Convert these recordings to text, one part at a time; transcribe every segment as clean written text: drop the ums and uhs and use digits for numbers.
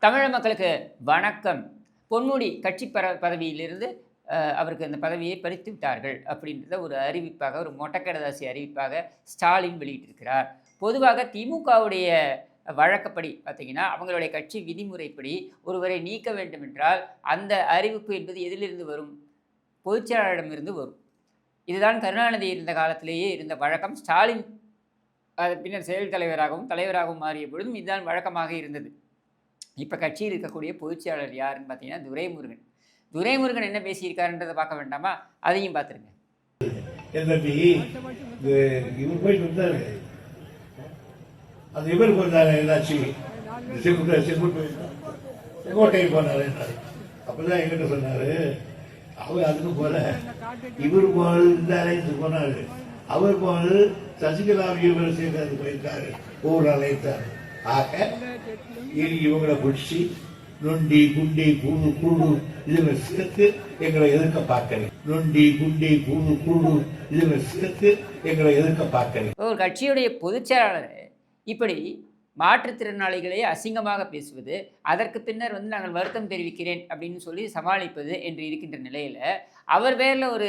தமிழ் மக்களுக்கு வணக்கம். பொன்முடி கட்சி பதவியிலிருந்து அவருக்கு அந்த பதவியை பறித்து விட்டார்கள் அப்படின்றத ஒரு அறிவிப்பாக, ஒரு மொட்டக்கடதாசி அறிவிப்பாக ஸ்டாலின் வெளியிட்டிருக்கிறார். பொதுவாக திமுகவுடைய வழக்கப்படி பார்த்தீங்கன்னா, அவங்களுடைய கட்சி விதிமுறைப்படி ஒருவரை நீக்க வேண்டும் என்றால், அந்த அறிவிப்பு என்பது எதிலிருந்து வரும்? பொதுச்செயலாளரிடமிருந்து வரும். இதுதான் கருணாநிதி இருந்த காலத்திலேயே இருந்த வழக்கம். ஸ்டாலின் பின்னர் செயல் தலைவராகவும் மாறிய பொழுதும் இதுதான் வழக்கமாக இருந்தது. இப்போ கட்சியில் இருக்கக்கூடிய பொதுச்செயலாளர் யாருன்னு பார்த்தீங்கன்னா துரைமுருகன். துரைமுருகன் என்ன பேசியிருக்காருன்றதை பார்க்க வேண்டாமா? அதையும் பார்த்துருங்க. இவர் போயிட்டு வந்தாரு, அது இவர் போனாரு, என்னாச்சு செங்கோட்டையில் போனாரு. அப்பதான் எங்கிட்ட சொன்னாரு, அவர் அதுக்கு போல இவர் போல் போனாரு, அவர் போல் சசிகலா சேர்ந்து போயிருக்காரு, ஊர் அழைத்தார். ஆக இவங்களை பிடிச்சி நொண்டி குண்டி கூடு கூடு இதுல சேர்த்து எங்களை எதிர்க்க பார்க்கிறேன். நொண்டி குண்டி கூடு கூடு இதுல சேர்த்து எங்களை எதிர்க்க பார்க்கிறேன். ஒரு கட்சியுடைய பொதுச்செயலாளர் இப்படி மாற்றுத்திறனாளிகளை அசிங்கமாக பேசுவது, அதற்கு பின்னர் நாங்கள் வருத்தம் தெரிவிக்கிறேன் அப்படின்னு சொல்லி சமாளிப்பது என்று இருக்கின்ற நிலையில் அவர் பேரில் ஒரு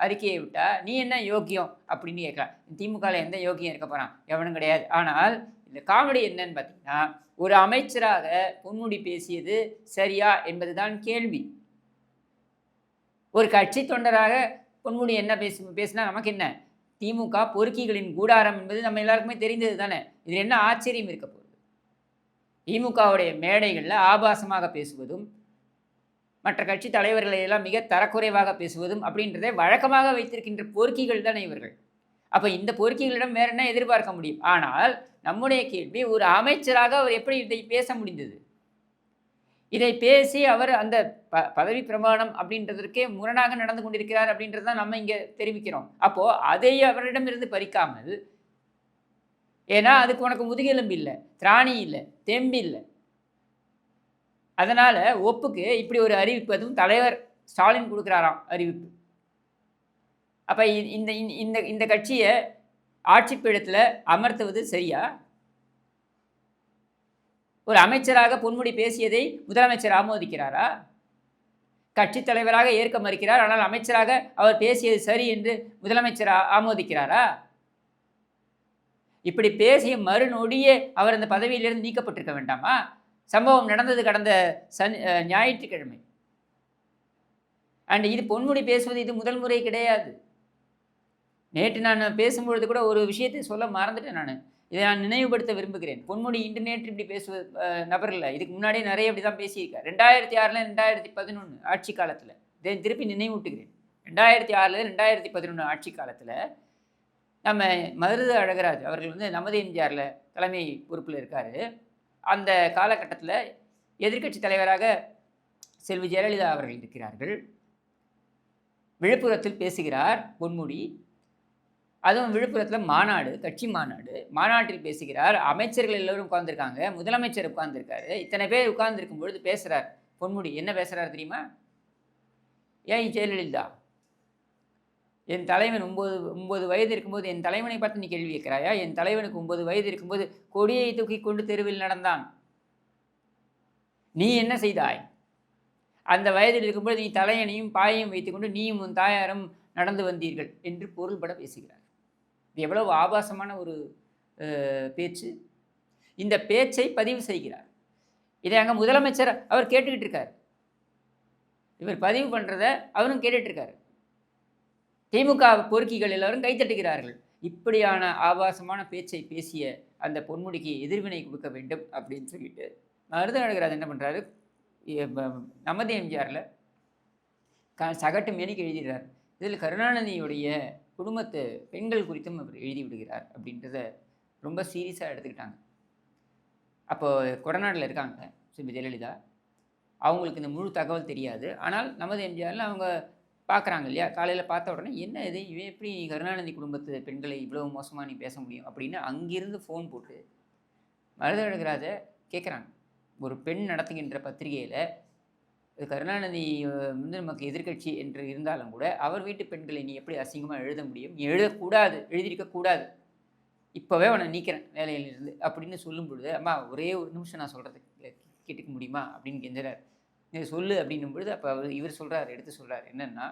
அறிக்கையை விட்டால் நீ என்ன யோக்கியம் அப்படின்னு கேட்கலாம். திமுகவில் எந்த யோக்கியம் இருக்க போகிறான்? எவனும் கிடையாது. ஆனால் இந்த காமெடி என்னன்னு பார்த்தீங்கன்னா, ஒரு அமைச்சராக பொன்முடி பேசியது சரியா என்பதுதான் கேள்வி. ஒரு கட்சி தொண்டராக பொன்முடி என்ன பேசினா நமக்கு என்ன? திமுக பொறுக்கிகளின் கூடாரம் என்பது நம்ம எல்லாருக்குமே தெரிந்தது தானே. இதில் என்ன ஆச்சரியம் இருக்க போகுது? திமுகவுடைய மேடைகளில் ஆபாசமாக பேசுவதும், மற்ற கட்சி தலைவர்களை எல்லாம் மிக தரக்குறைவாக பேசுவதும் அப்படின்றதை வழக்கமாக வைத்திருக்கின்ற பொறுக்கிகள் தானே இவர்கள். அப்போ இந்த பொறுக்கிகளிடம் வேற என்ன எதிர்பார்க்க முடியும்? ஆனால் நம்முடைய கேள்வி, ஒரு அமைச்சராக அவர் எப்படி இதை பேச முடிந்தது? இதை பேசி அவர் அந்த பதவி பிரமாணம் அப்படின்றதற்கே முரணாக நடந்து கொண்டிருக்கிறார் அப்படின்றது தான் நம்ம இங்கே தெரிவிக்கிறோம். அப்போது அதை அவரிடமிருந்து பறிக்காமல், ஏன்னா அதுக்கு உனக்கு முதுகெலும்பு இல்லை, திராணி இல்லை, தெம்பு இல்லை, அதனால் ஒப்புக்கு இப்படி ஒரு அறிவிப்பு, அதுவும் தலைவர் ஸ்டாலின் கொடுக்குறாராம் அறிவிப்பு. அப்போ இந்த இந்த இந்த கட்சியை ஆட்சி பீடத்தில் அமர்த்துவது சரியா? ஒரு அமைச்சராக பொன்முடி பேசியதை முதலமைச்சர் ஆமோதிக்கிறாரா? கட்சி தலைவராக ஏற்க மறுக்கிறார், ஆனால் அமைச்சராக அவர் பேசியது சரி என்று முதலமைச்சர் ஆமோதிக்கிறாரா? இப்படி பேசிய மறுநொடியே அவர் அந்த பதவியிலிருந்து நீக்கப்பட்டிருக்க வேண்டாமா? சம்பவம் நடந்தது கடந்த ஞாயிற்றுக்கிழமை. அண்ட் இது பொன்முடி பேசுவது இது முதல் முறை கிடையாது. நேற்று நான் பேசும்பொழுது கூட ஒரு விஷயத்தை சொல்ல மறந்துட்டேன். இதை நான் நினைவுபடுத்த விரும்புகிறேன். பொன்முடி இன்று நேற்று இப்படி பேசுவது நபர் இல்லை. இதுக்கு முன்னாடியே நிறைய இப்படி தான் பேசியிருக்கார். 2006 2011 ஆட்சி காலத்தில் இதை திருப்பி நினைவூட்டுகிறேன். 2006 2011 ஆட்சி காலத்தில் நம்ம மருது அழகராஜ் அவர்கள் நமது எம்ஜிஆரில் தலைமை பொறுப்பில் இருக்கார். அந்த காலகட்டத்தில் எதிர்க்கட்சி தலைவராக செல்வி ஜெயலலிதா அவர்கள் இருக்கிறார்கள். விழுப்புரத்தில் பேசுகிறார் பொன்முடி. அதுவும் விழுப்புரத்தில் மாநாடு, கட்சி மாநாட்டில் பேசுகிறார். அமைச்சர்கள் எல்லோரும் உட்கார்ந்துருக்காங்க, முதலமைச்சர் உட்கார்ந்துருக்காரு. இத்தனை பேர் உட்கார்ந்துருக்கும் பொழுது பேசுகிறார் பொன்முடி. என்ன பேசுகிறார் தெரியுமா? ஏன் ஜெயலலிதா, என் தலைவன் 9 வயது இருக்கும்போது என் தலைவனை பார்த்து நீ கேள்வி கேட்கிறாயா? என் தலைவனுக்கு 9 வயது இருக்கும்போது கொடியை தூக்கி கொண்டு தெருவில் நடந்தான். நீ என்ன செய்தாய்? அந்த வயதில் இருக்கும்போது நீ தலையணையும் பாயையும் வைத்துக்கொண்டு நீயும் உன் தாயாரும் நடந்து வந்தீர்கள் என்று பொருள்பட பேசுகிறார். இது எவ்வளவு ஆபாசமான ஒரு பேச்சு! இந்த பேச்சை பதிவு செய்கிறார். இதை அங்கே முதலமைச்சர் அவர் கேட்டுக்கிட்டு இருக்கார். இவர் பதிவு பண்ணுறத அவரும் கேட்டுட்டு இருக்காரு. திமுக பொறுக்கிகள் எல்லோரும் கைத்தட்டுகிறார்கள். இப்படியான ஆபாசமான பேச்சை பேசிய அந்த பொன்முடிக்கு எதிர்வினை கொடுக்க வேண்டும் அப்படின்னு சொல்லிட்டு மருது அழகராஜ் என்ன பண்ணுறாரு, நமது எம்ஜிஆரில் சகட்டு மேனிக்கு எழுதிடுறார். இதில் கருணாநிதியுடைய குடும்பத்து பெண்கள் குறித்தும் அவர் எழுதி விடுகிறார் அப்படின்றத ரொம்ப சீரியஸாக எடுத்துக்கிட்டாங்க. அப்போது கொடநாட்டில் இருக்காங்க செல்வி ஜெயலலிதா. அவங்களுக்கு இந்த முழு தகவல் தெரியாது. ஆனால் நமது எம்ஜிஆரில் அவங்க பார்க்குறாங்க இல்லையா, காலையில் பார்த்த உடனே என்ன இது, இவன் எப்படி கருணாநிதி குடும்பத்து பெண்களை இவ்வளோ மோசமாக நீ பேச முடியும் அப்படின்னு அங்கிருந்து ஃபோன் போட்டு மருது அழகராஜை கேட்குறாங்க. ஒரு பெண் நடத்துகின்ற பத்திரிகையில் கருணாநிதி நமக்கு எதிர்கட்சி என்று இருந்தாலும் கூட அவர் வீட்டு பெண்களை நீ எப்படி அசிங்கமாக எழுத முடியும்? நீ எழுதக்கூடாது, எழுதியிருக்கக்கூடாது, இப்போவே அவனை நீக்கிறேன் வேலையிலிருந்து அப்படின்னு சொல்லும் பொழுது, அம்மா ஒரே ஒரு நிமிஷம் நான் சொல்கிறது கேட்டுக்க முடியுமா அப்படின்னு கெஞ்சுறாரு. நீ சொல்லு அப்படின்னும் பொழுது அப்போ இவர் சொல்கிறார், எடுத்து சொல்கிறார் என்னென்னா,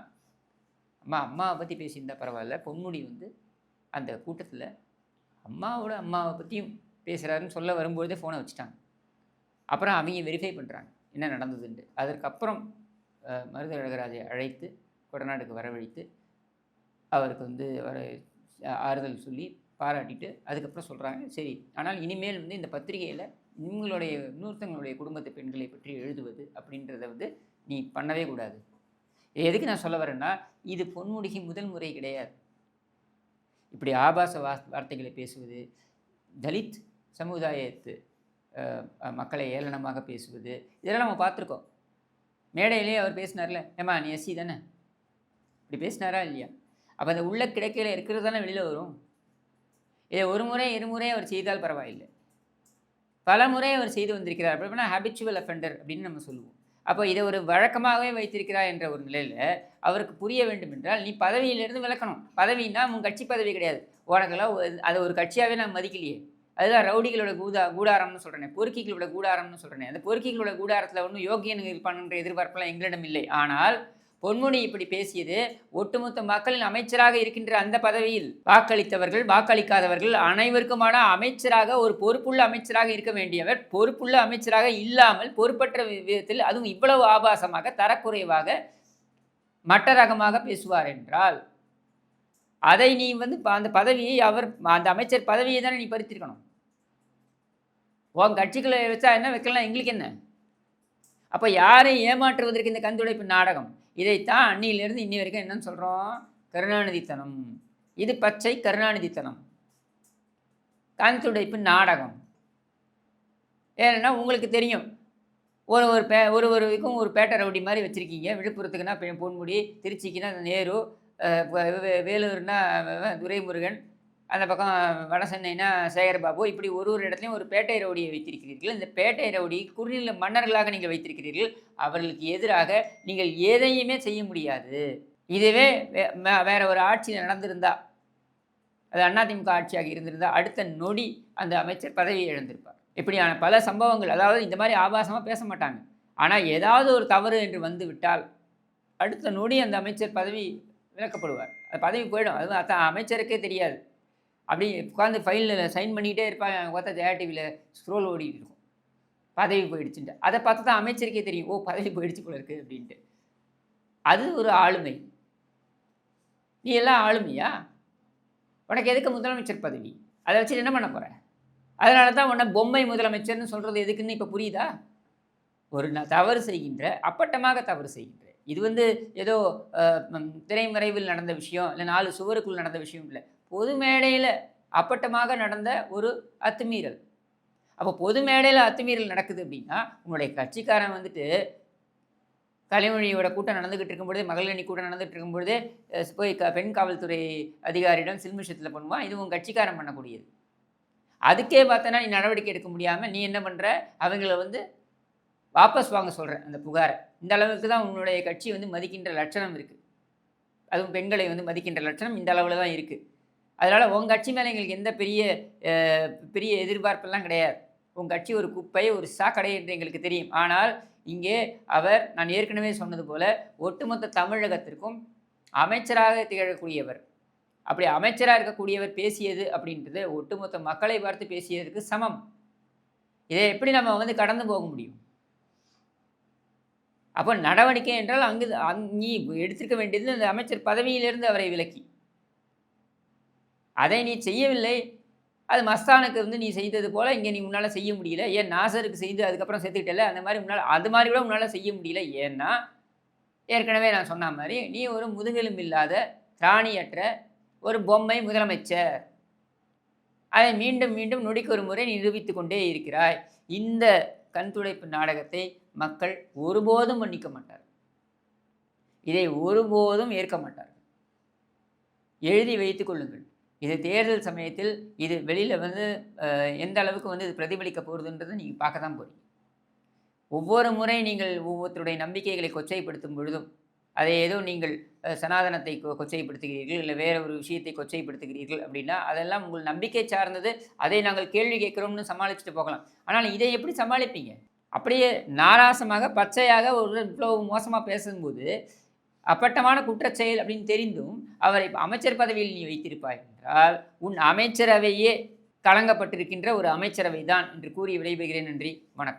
அம்மாவை பற்றி பேசியிருந்தா பரவாயில்ல, பொன்முடி வந்து அந்த கூட்டத்தில் அம்மாவை பற்றியும் பேசுகிறாருன்னு சொல்ல வரும்பொழுதே ஃபோனை வச்சுட்டாங்க. அப்புறம் அவங்க வெரிஃபை பண்ணுறாங்க என்ன நடந்ததுன்ட்டு. அதற்கப்புறம் மருது அழகராஜை அழைத்து கொடநாடுக்கு வரவழைத்து அவருக்கு வந்து ஆறுதல் சொல்லி பாராட்டிட்டு அதுக்கப்புறம் சொல்கிறாங்க, சரி ஆனால் இனிமேல் வந்து இந்த பத்திரிகையில் இன்னொருத்தங்களுடைய குடும்பத்து பெண்களை பற்றி எழுதுவது அப்படின்றத வந்து நீ பண்ணவே கூடாது. எதுக்கு நான் சொல்ல வரேன்னா, இது பொன்முடிக்கு முதல் முறை கிடையாது. இப்படி ஆபாச வார்த்தைகளை பேசுவது, தலித் சமுதாயத்து மக்களை ஏளனமாக பேசுவது, இதெல்லாம் நம்ம பார்த்துருக்கோம். மேடையிலேயே அவர் பேசினார்ல, ஏம்மா நீ எஸ்சி தானே, இப்படி பேசினாரா இல்லையா? அப்போ அந்த உள்ள கிடைக்கையில் இருக்கிறது தானே வெளியில் வரும். இதை ஒரு முறை இருமுறை அவர் செய்தால் பரவாயில்லை, பல முறை அவர் செய்து வந்திருக்கிறார். அப்படின்னா ஹேபிச்சுவல் அஃபெண்டர் அப்படின்னு நம்ம சொல்லுவோம். அப்போ இதை ஒரு வழக்கமாகவே வைத்திருக்கிறார் என்ற ஒரு நிலையில் அவருக்கு புரிய வேண்டும் என்றால், நீ பதவியிலிருந்து விளக்கணும். பதவின்னா உன் கட்சி பதவி கிடையாது, உனக்கெல்லாம் அதை ஒரு கட்சியாகவே நான் மதிக்கலையே. அதுதான் ரவுடிகளோட கூடாரம்னு சொல்கிறேன், பொறுக்கிகளோட கூடாரம்னு சொல்கிறேன். அந்த பொறுக்கிகளோட கூடாரத்தில் ஒன்றும் யோகியன் இருப்பானுன்ற எதிர்பார்ப்பெல்லாம் எங்களிடம் இல்லை. ஆனால் பொன்முடி இப்படி பேசியது ஒட்டுமொத்த மக்களின் அமைச்சராக இருக்கின்ற அந்த பதவியில் வாக்களித்தவர்கள் வாக்களிக்காதவர்கள் அனைவருக்குமான அமைச்சராக, ஒரு பொறுப்புள்ள அமைச்சராக இருக்க வேண்டியவர் பொறுப்புள்ள அமைச்சராக இல்லாமல் பொறுப்பற்ற விதத்தில், அதுவும் இவ்வளவு ஆபாசமாக தரக்குறைவாக மட்ட ரகமாக பேசுவார் என்றால், அதை நீ வந்து அந்த பதவியை அந்த அமைச்சர் பதவியை தானே நீ பறித்திருக்கணும். உன் கட்சிகளை வச்சா என்ன, வைக்கலாம் எங்களுக்கு என்ன? அப்போ யாரை ஏமாற்றுவதற்கு இந்த கந்துடைப்பு நாடகம்? இதைத்தான் அன்னியிலிருந்து இன்னி வரைக்கும் என்னன்னு சொல்கிறோம், கருணாநிதித்தனம். இது பச்சை கருணாநிதித்தனம், கந்துடைப்பு நாடகம். ஏன்னா உங்களுக்கு தெரியும், ஒருவருக்கும் ஒரு பேட்டை ரவுடி மாதிரி வச்சுருக்கீங்க. விழுப்புரத்துக்குன்னா பொன்முடி, திருச்சிக்குன்னா நேரு, வேலூர்னா துரைமுருகன், அந்த பக்கம் வட சென்னைனா சேகர்பாபு, இப்படி ஒரு இடத்துலையும் ஒரு பேட்டை ரவுடியை வைத்திருக்கிறீர்கள். இந்த பேட்டை ரவுடி குறுநில மன்னர்களாக நீங்கள் வைத்திருக்கிறீர்கள். அவர்களுக்கு எதிராக நீங்கள் எதையுமே செய்ய முடியாது. இதுவே வேற ஒரு ஆட்சியில் நடந்திருந்தா, அது அதிமுக ஆட்சியாக இருந்திருந்தால் அடுத்த நொடி அந்த அமைச்சர் பதவியை இழந்திருப்பார். இப்படியான பல சம்பவங்கள், அதாவது இந்த மாதிரி ஆபாசமாக பேச மாட்டாங்க, ஆனால் ஏதாவது ஒரு தவறு என்று வந்து விட்டால் அடுத்த நொடி அந்த அமைச்சர் பதவி விலக்கப்படுவார். அது பதவி போயிடும். அது அமைச்சருக்கே தெரியாது. அப்படி உட்காந்து ஃபைலில் சைன் பண்ணிக்கிட்டே இருப்பாங்க. பார்த்தா ஜெயா டிவியில் ஸ்க்ரோல் ஓடிட்டு இருக்கும், பதவி போயிடுச்சுன்ட்டு. அதை பார்த்து தான் அமைச்சருக்கே தெரியும், ஓ பதவி போயிடுச்சு போல இருக்குது அப்படின்ட்டு. அது ஒரு ஆளுமை. நீ எல்லாம் ஆளுமையா? உனக்கு எதுக்கு முதலமைச்சர் பதவி? அதை வச்சு என்ன பண்ண போகிற? அதனால தான் உன்னை பொம்மை முதலமைச்சர்னு சொல்கிறது எதுக்குன்னு இப்போ புரியுதா? ஒரு தவறு செய்கின்ற, அப்பட்டமாக தவறு செய்கின்ற, இது வந்து ஏதோ திரைமறைவில் நடந்த விஷயம் இல்லை, 4 சுவருக்குள் நடந்த விஷயம் இல்லை, பொது மேடையில் அப்பட்டமாக நடந்த ஒரு அத்துமீறல். அப்போ பொது மேடையில் அத்துமீறல் நடக்குது அப்படின்னா, உங்களுடைய கட்சிக்காரன் வந்துட்டு கலைமொழியோட கூட்டம் நடந்துக்கிட்டு இருக்கும்பொழுதே, மகளிரணி கூட்டம் நடந்துகிட்டு இருக்கும்பொழுதே போய் பெண் காவல்துறை அதிகாரியிடம் சில்மிஷத்தில் பண்ணுவான். இது உங்கள் கட்சிக்காரன் பண்ணக்கூடியது. அதுக்கே பார்த்தோன்னா நீ நடவடிக்கை எடுக்க முடியாமல் நீ என்ன பண்ணுற, அவங்கள வந்து வாபஸ் வாங்க சொல்கிறேன் அந்த புகாரை. இந்த அளவுக்கு தான் உன்னுடைய கட்சி வந்து மதிக்கின்ற லட்சணம் இருக்குது. அதுவும் பெண்களை வந்து மதிக்கின்ற லட்சணம் இந்த அளவில் தான் இருக்குது. அதனால் உங்கள் கட்சி மேலே எங்களுக்கு எந்த பெரிய எதிர்பார்ப்பெல்லாம் கிடையாது. உங்கள் கட்சி ஒரு குப்பை, ஒரு சாக்கடை என்று எங்களுக்கு தெரியும். ஆனால் இங்கே நான் ஏற்கனவே சொன்னது போல் ஒட்டுமொத்த தமிழகத்திற்கும் அமைச்சராக திகழக்கூடியவர். அப்படி அமைச்சராக இருக்கக்கூடியவர் பேசியது அப்படின்றது ஒட்டுமொத்த மக்களை பார்த்து பேசியதற்கு சமம். இதை எப்படி நம்ம வந்து கடந்து போக முடியும்? அப்போ நடவடிக்கை என்றால் நீ எடுத்திருக்க வேண்டியது அந்த அமைச்சர் பதவியிலிருந்து அவரை விலக்கி, அதை நீ செய்யவில்லை. அது மஸ்தானுக்கு வந்து நீ செய்தது போல் இங்கே நீ முன்னால் செய்ய முடியல. ஏன் நாசருக்கு செய்து அதுக்கப்புறம் செத்துக்கிட்டல, அந்த மாதிரி அது மாதிரி கூட உன்னால் செய்ய முடியல. ஏன்னா ஏற்கனவே நான் சொன்ன மாதிரி நீ ஒரு முதுகெலும் இல்லாத திராணியற்ற ஒரு பொம்மை முதலமைச்சர். அதை மீண்டும் மீண்டும் நொடிக்கு ஒரு முறை நீ நிரூபித்து கொண்டே இருக்கிறாய். இந்த கண்துடைப்பு நாடகத்தை மக்கள் ஒருபோதும் மன்னிக்க மாட்டார். இதை ஒருபோதும் ஏற்க மாட்டார்கள். எழுதி வைத்துக் கொள்ளுங்கள். இது தேர்தல் சமயத்தில் இது வெளியில் வந்து எந்த அளவுக்கு வந்து இது பிரதிபலிக்க போகிறதுன்றதை நீங்கள் பார்க்க தான் போகிறீங்க. ஒவ்வொரு முறை நீங்கள் ஒவ்வொருத்தருடைய நம்பிக்கைகளை கொச்சைப்படுத்தும் பொழுதும், அதை ஏதோ நீங்கள் சனாதனத்தை கொச்சைப்படுத்துகிறீர்கள், இல்லை வேறு ஒரு விஷயத்தை கொச்சைப்படுத்துகிறீர்கள் அப்படின்னா அதெல்லாம் உங்கள் நம்பிக்கை சார்ந்தது. அதை நாங்கள் கேள்வி கேட்குறோம்னு சமாளிச்சுட்டு போகலாம். ஆனால் இதை எப்படி சமாளிப்பீங்க? அப்படியே நாராசமாக பச்சையாக ஒரு இவ்வளவு மோசமாக பேசும்போது அப்பட்டமான குற்றச்செயல் அப்படின்னு தெரிந்தும் அவரை அமைச்சர் பதவியில் நீ வைத்திருப்பாய் என்றால் உன் அமைச்சரவையே கலங்கப்பட்டிருக்கின்ற ஒரு அமைச்சரவை தான் என்று கூறி விடைபெறுகிறேன். நன்றி, வணக்கம்.